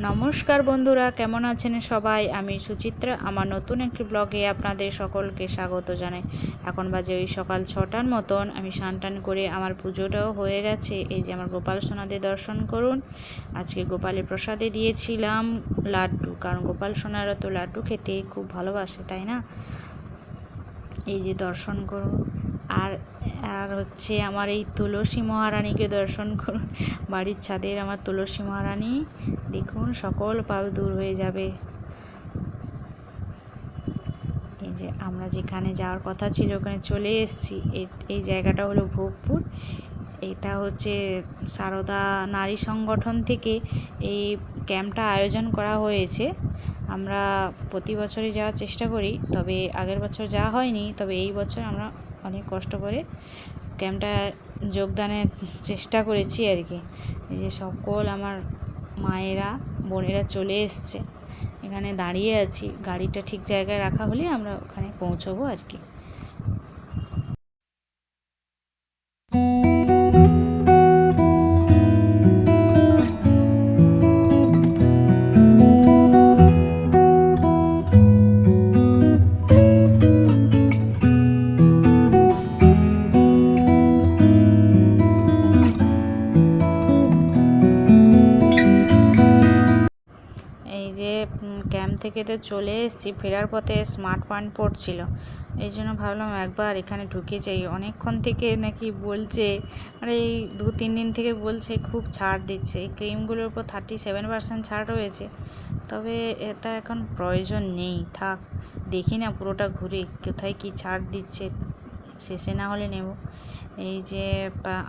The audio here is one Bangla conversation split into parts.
নমস্কার বন্ধুরা, কেমন আছেন সবাই? আমি সুচিত্রা। আমার নতুন একটি ব্লগে আপনাদের সকলকে স্বাগত জানাই। এখন বাজে ওই সকাল 6টার মতন। আমি স্নান করে আমার পুজোটাও হয়ে গেছে। এই যে আমার গোপাল সোনাদের দর্শন করুন। আজকে গোপালের প্রসাদে দিয়েছিলাম লাড্ডু, কারণ গোপাল সোনারা তো লাড্ডু খেতে খুব ভালোবাসে, তাই না? এই যে দর্শন করুন। আর আর হচ্ছে আমার এই তুলসী মহারানীকে দর্শন করুন। বাড়ির ছাদের আমার তুলসী মহারানী, দেখুন সকল পাপ দূর হয়ে যাবে। এই যে আমরা যেখানে যাওয়ার কথা ছিল ওখানে চলে এসেছি। এই জায়গাটা হলো ভোগপুর। এটা হচ্ছে সারদা নারী সংগঠন থেকে এই ক্যাম্পটা আয়োজন করা হয়েছে। আমরা প্রতি বছরই যাওয়ার চেষ্টা করি, তবে আগের বছর যাওয়া হয়নি। তবে এই বছর আমরা অনেক কষ্ট করে ক্যাম্পটা যোগদানের চেষ্টা করেছি আর কি। এই যে সকল আমার মায়েরা বোনেরা চলে এসছে, এখানে দাঁড়িয়ে আছি। গাড়িটা ঠিক জায়গায় রাখা হলে আমরা ওখানে পৌঁছবো আর কি। এই যে ক্যাম্প থেকে তো চলে এসেছি, ফেরার পথে স্মার্ট পয়েন্ট পড়ছিল, এই জন্য ভাবলাম একবার এখানে ঢুকে যাই। অনেকক্ষণ থেকে নাকি বলছে, মানে এই 2-3 দিন থেকে বলছে খুব ছাড় দিচ্ছে। এই ক্রিমগুলোর উপর 37% ছাড় রয়েছে। তবে এটা এখন প্রয়োজন নেই, থাক, দেখি না পুরোটা ঘুরে কোথায় কি ছাড় দিচ্ছে, শেষে না হলে নেব। এই যে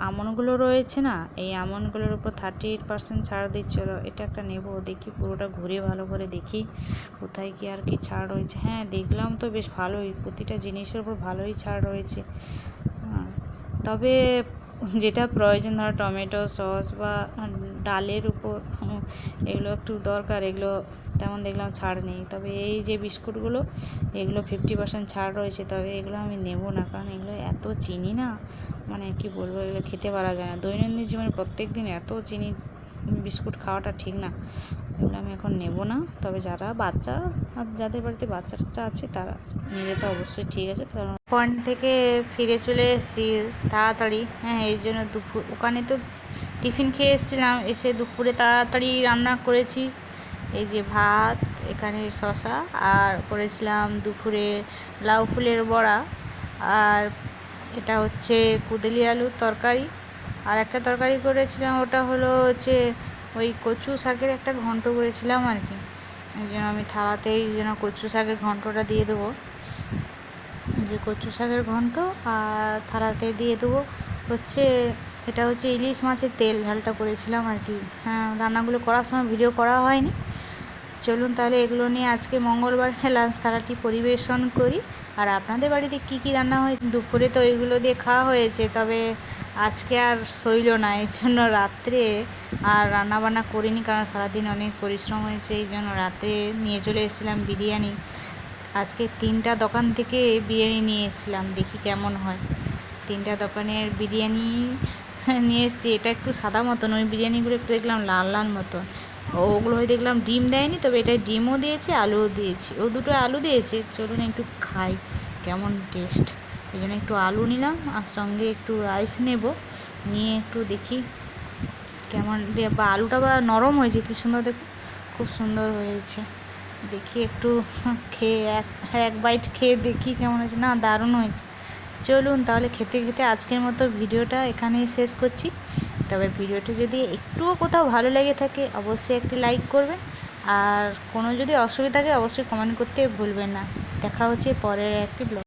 আমনগুলো রয়েছে না, এই আমনগুলোর উপর 38% ছাড় দিচ্ছিল। এটা একটা নেব, দেখি পুরোটা ঘুরে ভালো করে দেখি কোথায় কি আর কি ছাড় রয়েছে। হ্যাঁ, দেখলাম তো বেশ ভালোই, প্রতিটা জিনিসের উপর ভালোই ছাড় রয়েছে। তবে যেটা প্রয়োজন, ধরো টমেটো সস বা ডালের উপর, এগুলো একটু দরকার, এগুলো তেমন দেখলাম ছাড় নেই। তবে এই যে বিস্কুটগুলো, এগুলো 50% ছাড় রয়েছে। তবে এগুলো আমি নেব না, কারণ এগুলো এত চিনি না, মানে কি বলবো, এগুলো খেতে পারা যায় না। দৈনন্দিন জীবনে প্রত্যেক দিন এত চিনি বিস্কুট খাওয়াটা ঠিক না, এগুলো আমি এখন নেব না। তবে যারা বাচ্চা, যাদের বাড়িতে বাচ্চা টাচ্চা আছে তারা নিলে তো অবশ্যই ঠিক আছে। কারণ পয়েন্ট থেকে ফিরে চলে এসেছি তাড়াতাড়ি, হ্যাঁ, এই জন্য দুপুর ওখানে তো টিফিন খেয়ে এসেছিলাম, এসে দুপুরে তাড়াতাড়ি রান্না করেছি। এই যে ভাত, এখানে শসা, আর করেছিলাম দুপুরে লাউ ফুলের বড়া, আর এটা হচ্ছে কুঁদলি আলুর তরকারি। আর একটা তরকারি করেছিলাম, ওটা হলো হচ্ছে ওই কচু শাকের একটা ঘন্ট করেছিলাম আর কি। এই জন্য আমি থালাতেই যেন কচু শাকের ঘন্টটা দিয়ে দেবো। এই যে কচু শাকের ঘন্ট, আর থালাতে দিয়ে দেবো হচ্ছে, এটা হচ্ছে ইলিশ মাছের তেল ঝালটা করেছিলাম আর কি। হ্যাঁ, রান্নাগুলো করার সময় ভিডিও করা হয়নি। চলুন তাহলে এগুলো নিয়ে আজকে মঙ্গলবার লাঞ্চ থালাটি পরিবেশন করি। আর আপনাদের বাড়িতে কি কি রান্না হয়? দুপুরে তো এগুলো দিয়ে খাওয়া হয়েছে, তবে আজকে আর সইল না, এই জন্য রাত্রে আর রান্না বান্না করিনি, কারণ সারাদিন অনেক পরিশ্রম হয়েছে। এই জন্য রাতে নিয়ে চলে এসেছিলাম বিরিয়ানি। আজকে 3টা দোকান থেকে বিরিয়ানি নিয়ে এসেছিলাম, দেখি কেমন হয়। 3টা দোকানের বিরিয়ানি নিয়ে এসেছি। এটা একটু সাদা মতন, ওই বিরিয়ানিগুলো একটু দেখলাম লাল লাল মতন। ওগুলো হয়ে দেখলাম ডিম দেয়নি, তবে এটা ডিমও দিয়েছে, আলুও দিয়েছে। ও দুটো আলু দিয়েছে। চলুন একটু খাই কেমন টেস্ট। এই জন্য একটু আলু নিলাম, আর সঙ্গে একটু রাইস নেব, নিয়ে একটু দেখি কেমন দিয়ে, বা আলুটা বা নরম হয়েছে কি সুন্দর, দেখুন খুব সুন্দর হয়েছে। দেখি একটু খেয়ে এক বাইট খেয়ে দেখি কেমন হয়েছে। না, দারুণ হয়েছে। চলুন তাহলে খেতে খেতে আজকের মতো ভিডিওটা এখানেই শেষ করছি। তবে ভিডিওটি যদি একটুও কোথাও ভালো লেগে থাকে অবশ্যই একটি লাইক করবেন, আর কোনো যদি অসুবিধা থাকে অবশ্যই কমেন্ট করতে ভুলবেন না। দেখা হচ্ছে পরের একটি ব্লগ।